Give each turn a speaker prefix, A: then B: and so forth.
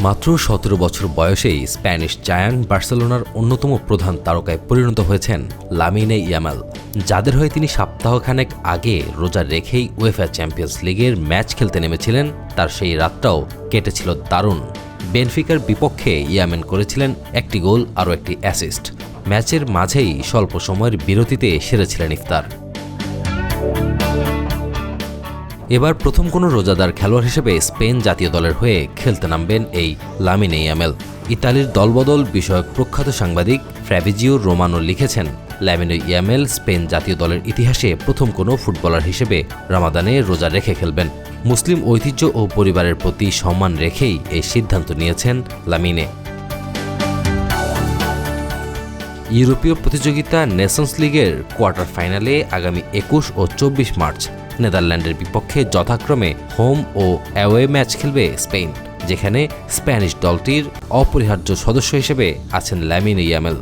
A: মাত্র ১৭ বছর বয়সেই স্প্যানিশ জায়ান্ট বার্সেলোনার অন্যতম প্রধান তারকায় পরিণত হয়েছেন লামিনে ইয়ামাল, যাদের হয়ে তিনি সপ্তাহখানেক আগে রোজা রেখেই উয়েফা চ্যাম্পিয়ন্স লিগের ম্যাচ খেলতে নেমেছিলেন। তার সেই রাতটাও কেটেছিল দারুণ। বেনফিকার বিপক্ষে ইয়ামেন করেছিলেন একটি গোল, আরও একটি অ্যাসিস্ট। ম্যাচের মাঝেই স্বল্প সময়ের বিরতিতে সেরেছিলেন ইফতার। এবার প্রথম কোনো রোজাদার খেলোয়াড় হিসেবে স্পেন জাতীয় দলের হয়ে খেলতে নামবেন এই লামিনে ইয়ামাল। ইতালির দলবদল বিষয়ক প্রখ্যাত সাংবাদিক ফ্যাবিজিও রোমানো লিখেছেন, লামিনে ইয়ামাল স্পেন জাতীয় দলের ইতিহাসে প্রথম কোনো ফুটবলার হিসেবে রামাদানে রোজা রেখে খেলবেন। মুসলিম ঐতিহ্য ও পরিবারের প্রতি সম্মান রেখেই এই সিদ্ধান্ত নিয়েছেন লামিনে। ইউরোপীয় প্রতিযোগিতা নেশনস লিগের কোয়ার্টার ফাইনালে আগামী ২১ ও ২৪ মার্চ নেদারল্যান্ডের বিপক্ষে যথাক্রমে হোম ও অ্যাওয়ে ম্যাচ খেলবে স্পেন, যেখানে স্প্যানিশ দলটির অপরিহার্য সদস্য হিসেবে আছেন লামিনে ইয়ামাল।